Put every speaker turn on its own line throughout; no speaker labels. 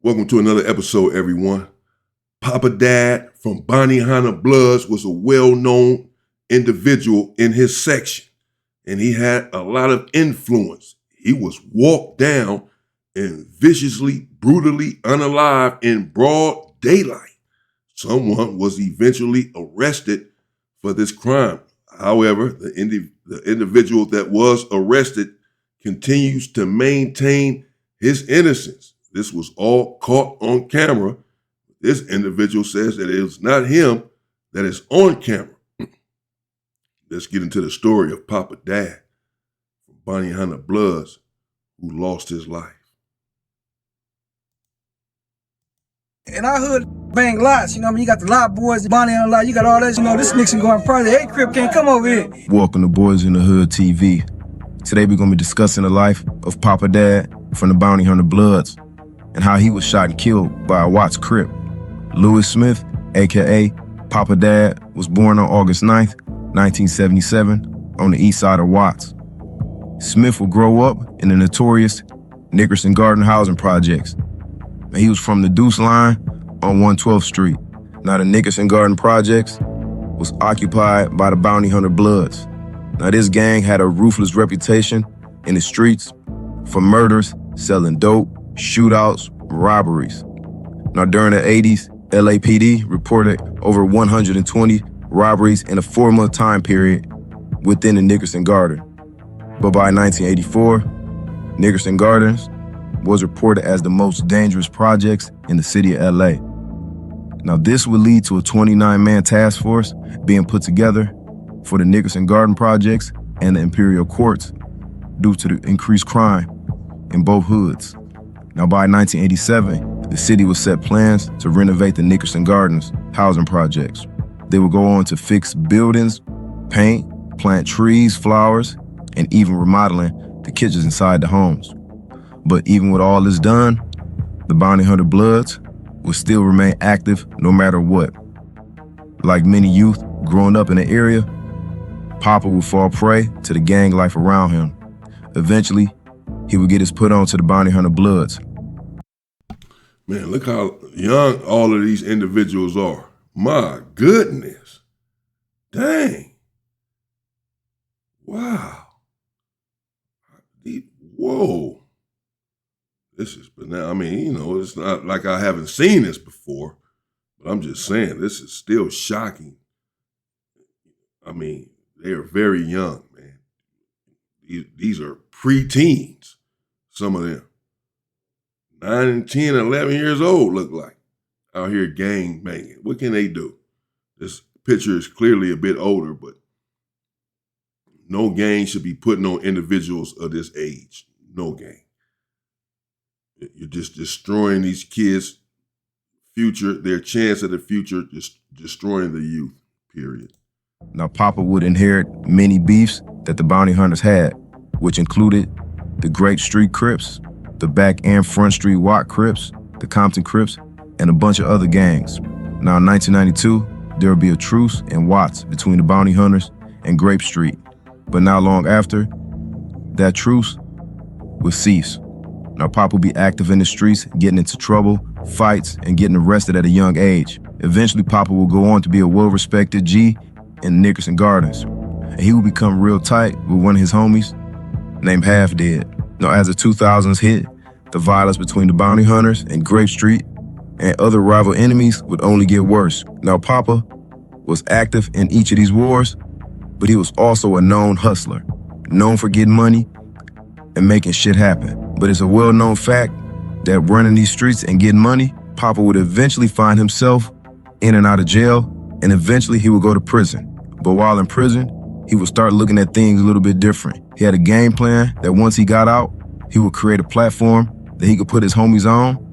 Welcome to another episode, everyone. Papa Dad from Bonnie Hunter Bloods was a well-known individual in his section, and he had a lot of influence. He was walked down and viciously, brutally unalive in broad daylight. Someone was eventually arrested for this crime. However, the individual that was arrested continues to maintain his innocence. This was all caught on camera. This individual says that it is not him that is on camera. Let's get into the story of Papa Dad from Bonnie Hunter Bloods, who lost his life.
In our hood, bang lots, you know what I mean? You got the lot boys, Bonnie on lot, you got all that, you know, this Nickerson going further. Hey, Crip, can't come over here.
Welcome to Boys in the Hood TV. Today we're going to be discussing the life of Papa Dad from the Bounty Hunter Bloods and how he was shot and killed by a Watts Crip. Lewis Smith, a.k.a. Papa Dad, was born on August 9th, 1977 on the east side of Watts. Smith would grow up in the notorious Nickerson Garden housing projects. And he was from the Deuce Line on 112th Street. Now the Nickerson Garden projects was occupied by the Bounty Hunter Bloods. Now this gang had a ruthless reputation in the streets for murders, selling dope, shootouts, robberies. Now during the 80s, LAPD reported over 120 robberies in a 4-month time period within the Nickerson Garden. But by 1984, Nickerson Gardens was reported as the most dangerous projects in the city of LA. Now this would lead to a 29-man task force being put together for the Nickerson Garden projects and the Imperial Courts due to the increased crime in both hoods. Now by 1987, the city would set plans to renovate the Nickerson Gardens housing projects. They would go on to fix buildings, paint, plant trees, flowers, and even remodeling the kitchens inside the homes. But even with all this done, the Bounty Hunter Bloods would still remain active no matter what. Like many youth growing up in the area, Papa would fall prey to the gang life around him. Eventually, he would get his put on to the Bounty Hunter Bloods.
Man, look how young all of these individuals are. My goodness. Dang. Wow. Whoa. This is, but now, I mean, you know, it's not like I haven't seen this before, but I'm just saying this is still shocking. I mean, they are very young, man. These are pre-teens, some of them. 9 and 10, 11 years old look like, out here gang banging. What can they do? This picture is clearly a bit older, but no gang should be putting on individuals of this age. No gang. You're just destroying these kids' future, their chance at the future, just destroying the youth, period.
Now Papa would inherit many beefs that the Bounty Hunters had, which included the Great Street Crips, the Back and Front Street Watt Crips, the Compton Crips, and a bunch of other gangs. Now in 1992, there would be a truce in Watts between the Bounty Hunters and Grape Street. But not long after, that truce would cease. Now Papa would be active in the streets, getting into trouble, fights, and getting arrested at a young age. Eventually, Papa will go on to be a well-respected G in the Nickerson Gardens. And he would become real tight with one of his homies named Half Dead. Now, as the 2000s hit, the violence between the Bounty Hunters and Grape Street and other rival enemies would only get worse. Now, Papa was active in each of these wars, but he was also a known hustler, known for getting money and making shit happen. But it's a well-known fact that running these streets and getting money, Papa would eventually find himself in and out of jail, and eventually he would go to prison. But while in prison, he would start looking at things a little bit different. He had a game plan that once he got out, he would create a platform that he could put his homies on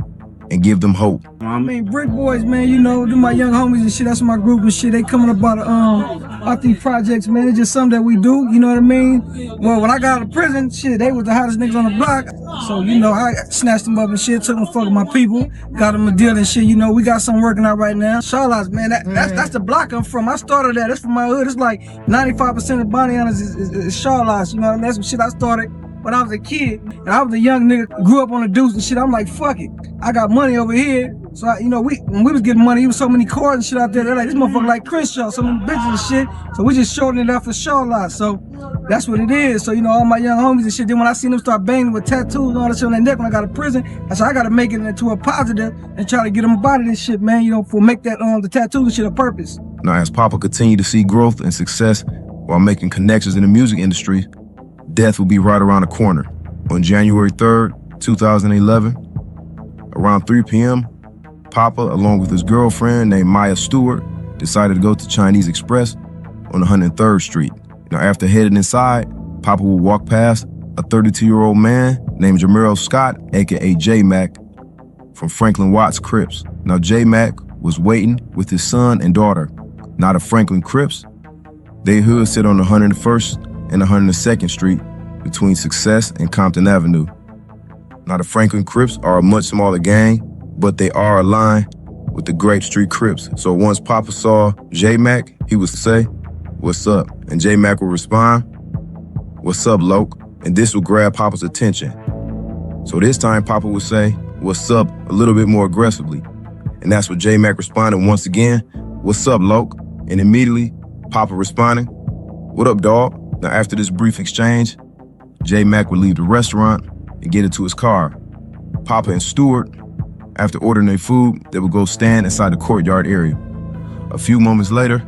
and give them hope.
I mean, Brick Boys, man, you know, they're my young homies and shit. That's my group and shit. They coming up out these projects, man. It's just something that we do, you know what I mean? Well, when I got out of prison, shit, they was the hottest niggas on the block. So, you know, I snatched them up and shit, took them fucking my people, got them a deal and shit. You know, we got something working out right now. Charlotte, man, that's the block I'm from. I started that. That's from my hood. It's like 95% of Bonnie Hunters is Charlotte. You know what I mean? That's some shit I started when I was a kid, and I was a young nigga, grew up on the deuce and shit. I'm like, fuck it, I got money over here. So when we was getting money, there was so many cars and shit out there. They're like, this motherfucker like Crenshaw, so many bitches and shit. So we just shortened it up for show lot. So that's what it is. So all my young homies and shit. Then when I seen them start banging with tattoos and all that shit on their neck when I got to prison, I said I gotta make it into a positive and try to get them about it and shit, man. For make that the tattoos and shit a purpose.
Now, as Papa continued to see growth and success while making connections in the music industry, death will be right around the corner. On January 3rd, 2011, around 3 p.m., Papa, along with his girlfriend named Maya Stewart, decided to go to Chinese Express on 103rd Street. Now, after heading inside, Papa would walk past a 32-year-old man named Jamero Scott, aka J-Mac, from Franklin Watts Crips. Now, J-Mac was waiting with his son and daughter. Now, the Franklin Crips, they hood sit on 101st and 102nd Street between Success and Compton Avenue. Now, the Franklin Crips are a much smaller gang, but they are aligned with the Grape Street Crips. So once Papa saw J-Mac, he would say, "What's up?" And J-Mac would respond, "What's up, Loke?" And this would grab Papa's attention. So this time Papa would say, "What's up?" a little bit more aggressively. And that's what J-Mac responded once again, "What's up, Loke?" And immediately, Papa responding, "What up, dog?" Now after this brief exchange, J-Mac would leave the restaurant and get into his car. Papa and Stewart, after ordering their food, they would go stand inside the courtyard area. A few moments later,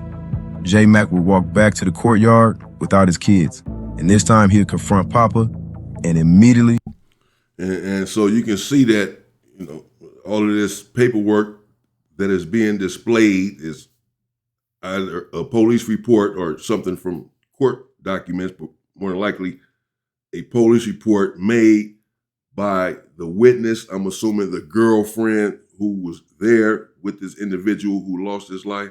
J-Mac would walk back to the courtyard without his kids. And this time he'd confront Papa and immediately.
And so you can see that, all of this paperwork that is being displayed is either a police report or something from court documents, but more than likely a police report made by the witness. I'm assuming the girlfriend who was there with this individual who lost his life.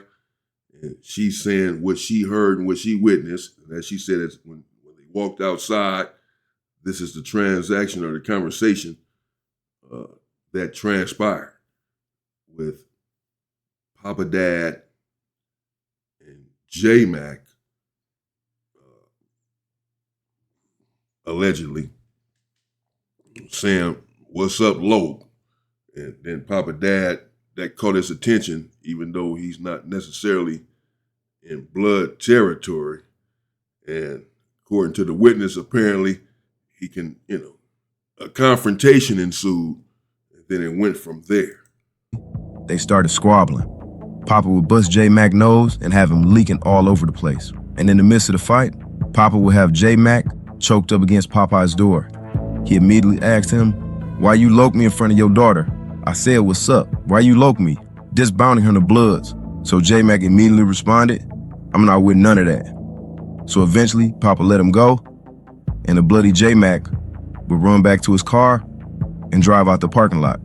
And she's saying what she heard and what she witnessed. And as she said, it's when they walked outside, this is the transaction or the conversation that transpired with Papa Dad and J-Mac, allegedly saying, "What's up, Loke?" And then Papa Dad, that caught his attention, even though he's not necessarily in blood territory. And according to the witness, apparently he can, a confrontation ensued, and then it went from there.
They started squabbling. Papa would bust J-Mac nose and have him leaking all over the place. And in the midst of the fight, Papa would have J-Mac choked up against Popeye's door. He immediately asked him, "Why you loke me in front of your daughter?" I said, "What's up? Why you loke me? This Bounty Hunter Bloods." So J-Mac immediately responded, "I'm not with none of that." So eventually, Papa let him go, and the bloody J-Mac would run back to his car and drive out the parking lot.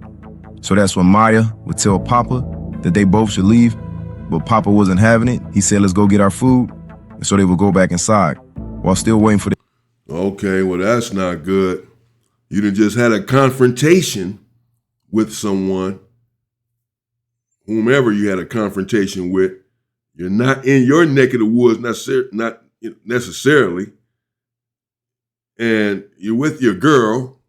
So that's when Maya would tell Papa that they both should leave, but Papa wasn't having it. He said, "Let's go get our food." And so they would go back inside while still waiting for the...
Okay, well, that's not good. You done just had a confrontation with someone, whomever you had a confrontation with. You're not in your neck of the woods, not necessarily, and you're with your girl.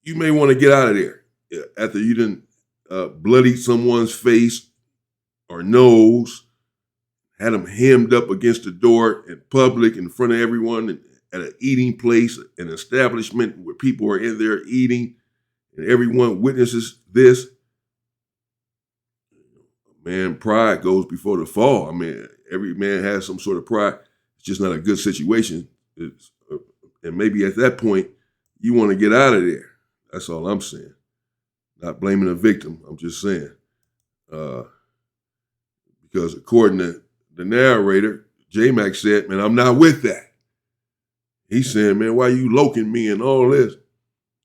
You may want to get out of there after you done bloodied someone's face or nose, had them hemmed up against the door in public in front of everyone at an eating place, an establishment where people are in there eating, and everyone witnesses this. Man, pride goes before the fall. I mean, every man has some sort of pride. It's just not a good situation. And maybe at that point, you want to get out of there. That's all I'm saying. Not blaming the victim. I'm just saying. Because according to the narrator, J-Mac said, "Man, I'm not with that." He's saying, "Man, why you loking me and all this?"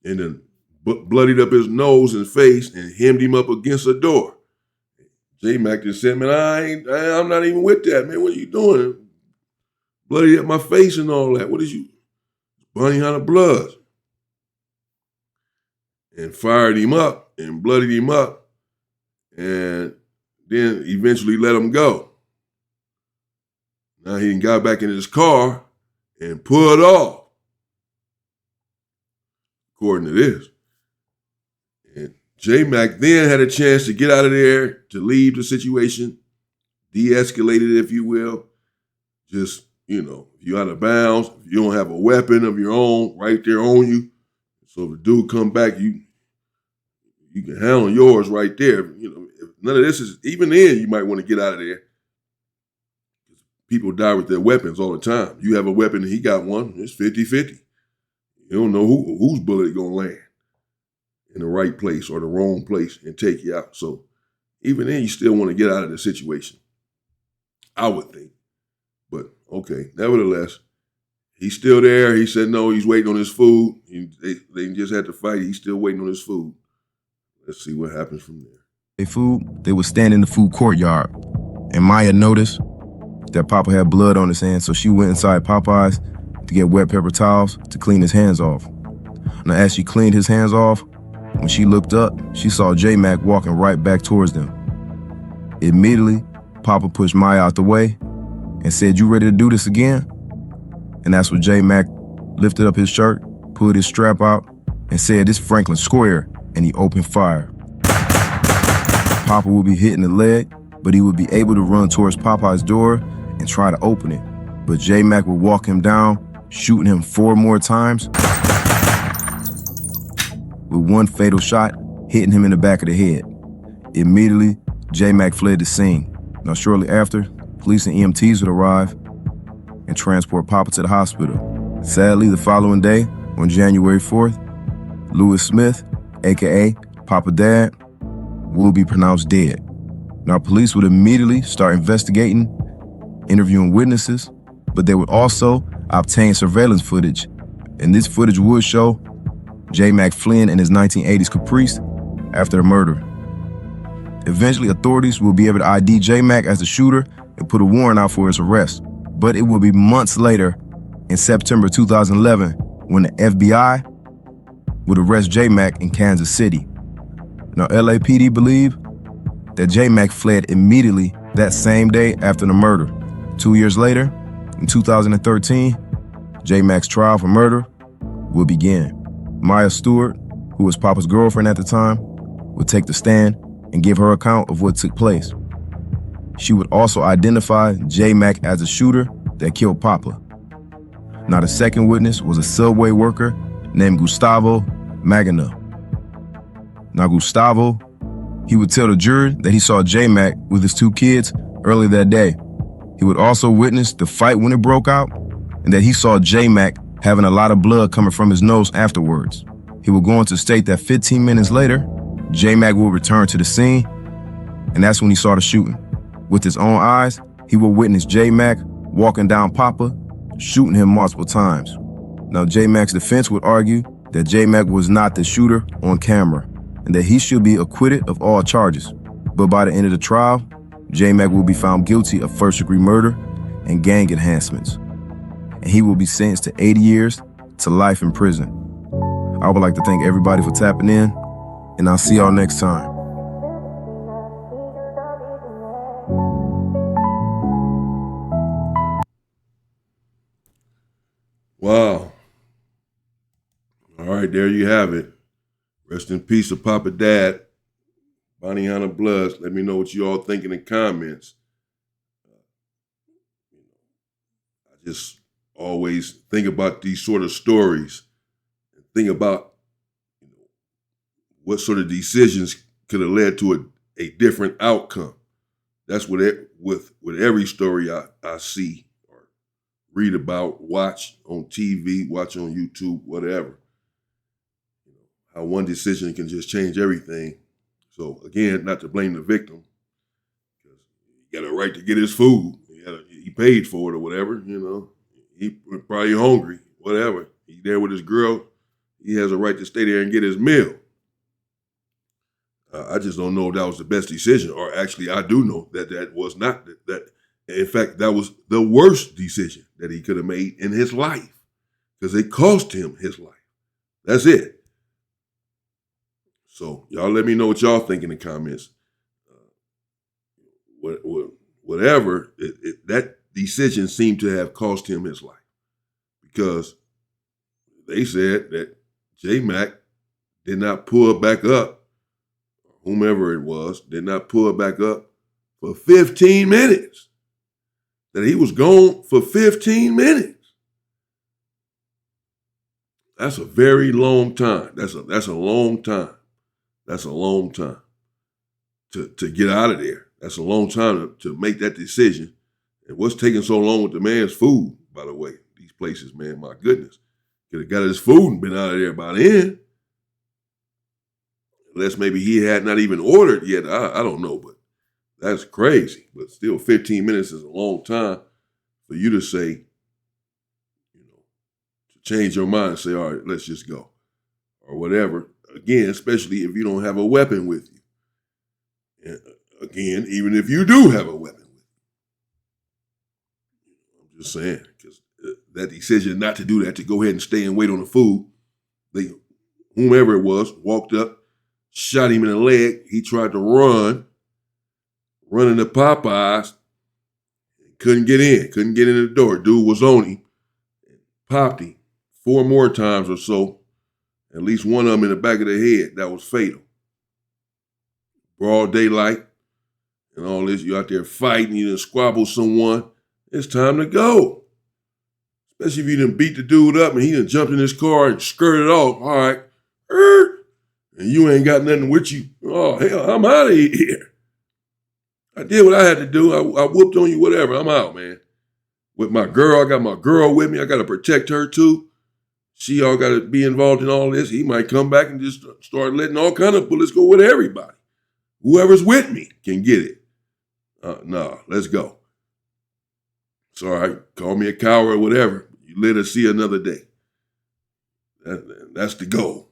And then bloodied up his nose and face and hemmed him up against a door. J-Mac just said, "Man, I'm not even with that, man. What are you doing? Bloodied up my face and all that. What is you? Bounty Hunter Bloods." And fired him up and bloodied him up and then eventually let him go. Now he got back in his car and pulled off. according to this. And J-Mac then had a chance to get out of there, to leave the situation, de-escalate it, if you will. Just, if you're out of bounds, if you don't have a weapon of your own right there on you, so if the dude come back, you can handle yours right there. If none of this is, even then, you might want to get out of there. People die with their weapons all the time. You have a weapon and he got one, it's 50-50. You don't know whose bullet is going to land in the right place or the wrong place and take you out. So even then, you still want to get out of the situation, I would think. But okay, nevertheless, he's still there. He said no, he's waiting on his food. They just had to fight. He's still waiting on his food. Let's see what happens from there.
They would stand in the food courtyard, and Maya noticed that Papa had blood on his hands, so she went inside Popeye's to get wet paper towels to clean his hands off. Now, as she cleaned his hands off, when she looked up, she saw J-Mac walking right back towards them. Immediately, Papa pushed Maya out the way and said, "You ready to do this again?" And that's when J-Mac lifted up his shirt, pulled his strap out, and said, "This Franklin Square," and he opened fire. Papa would be hit in the leg, but he would be able to run towards Popeye's door and try to open it. But J-Mac would walk him down, shooting him 4 more times, with one fatal shot hitting him in the back of the head. Immediately, J-Mac fled the scene. Now, shortly after, police and EMTs would arrive and transport Papa to the hospital. Sadly, the following day, on January 4th, Lewis Smith, aka Papa Dad, will be pronounced dead. Now, police would immediately start investigating, interviewing witnesses, but they would also obtain surveillance footage. And this footage would show J-Mac fleeing in his 1980s Caprice after the murder. Eventually, authorities will be able to ID J-Mac as the shooter and put a warrant out for his arrest. But it will be months later, in September 2011, when the FBI would arrest J-Mac in Kansas City. Now, LAPD believe that J-Mac fled immediately that same day after the murder. 2 years later, in 2013, J-Mac's trial for murder will begin. Maya Stewart, who was Papa's girlfriend at the time, would take the stand and give her account of what took place. She would also identify J-Mac as the shooter that killed Papa. Now, the second witness was a subway worker named Gustavo Magana. Now, Gustavo, he would tell the jury that he saw J-Mac with his 2 kids earlier that day. He would also witness the fight when it broke out, and that he saw J-Mac having a lot of blood coming from his nose afterwards. He would go on to state that 15 minutes later, J-Mac will return to the scene, and that's when he saw the shooting. With his own eyes, he will witness J-Mac walking down Papa, shooting him multiple times. Now, J-Mac's defense would argue that J-Mac was not the shooter on camera, and that he should be acquitted of all charges. But by the end of the trial, J-Mac will be found guilty of first-degree murder and gang enhancements, and he will be sentenced to 80 years to life in prison. I would like to thank everybody for tapping in, and I'll see y'all next time.
Wow. All right, there you have it. Rest in peace to Papa Dad, Bonnie Hunter Bloods. Let me know what you all think in the comments. I just always think about these sort of stories and think about what sort of decisions could have led to a different outcome. That's what with every story I see or read about, watch on TV, watch on YouTube, whatever. How one decision can just change everything. So again, not to blame the victim, because he got a right to get his food. He paid for it or whatever, He probably hungry, whatever. He there with his girl. He has a right to stay there and get his meal. I just don't know if that was the best decision, or actually I do know that was not that. In fact, that was the worst decision that he could have made in his life, because it cost him his life. That's it. So y'all let me know what y'all think in the comments. Whatever, that decision seemed to have cost him his life, because they said that J-Mac did not pull back up, whomever it was, did not pull back up for 15 minutes. That he was gone for 15 minutes. That's a very long time. That's a long time. That's a long time to get out of there. That's a long time to make that decision. And what's taking so long with the man's food, by the way? These places, man, my goodness. Could have got his food and been out of there by then. Unless maybe he had not even ordered yet. I don't know, but that's crazy. But still, 15 minutes is a long time for you to say, to change your mind and say, all right, let's just go. Or whatever. Again, especially if you don't have a weapon with you. And again, even if you do have a weapon with you. I'm just saying, because that decision not to do that, to go ahead and stay and wait on the food, whomever it was, walked up, shot him in the leg. He tried to run into Popeyes. Couldn't get in the door. Dude was on him. Popped him 4 more times or so. At least one of them in the back of the head. That was fatal. Broad daylight and all this. You out there fighting. You done squabble someone. It's time to go. Especially if you done beat the dude up and he done jumped in his car and skirted off. All right. And you ain't got nothing with you. Oh, hell, I'm out of here. I did what I had to do. I whooped on you, whatever. I'm out, man. With my girl, I got my girl with me. I got to protect her, too. She all got to be involved in all this. He might come back and just start letting all kind of bullets go with everybody. Whoever's with me can get it. No, let's go. It's all right. Call me a coward or whatever. You let us see another day. That's the goal.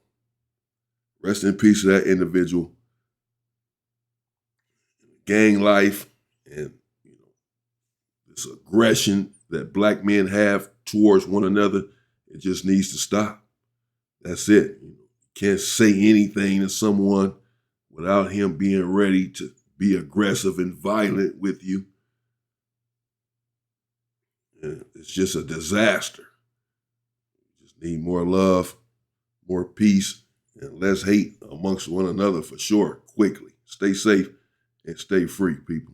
Rest in peace to that individual. Gang life and this aggression that black men have towards one another, it just needs to stop. That's it. You can't say anything to someone without him being ready to be aggressive and violent with you. And it's just a disaster. We just need more love, more peace, and less hate amongst one another for sure, quickly. Stay safe and stay free, people.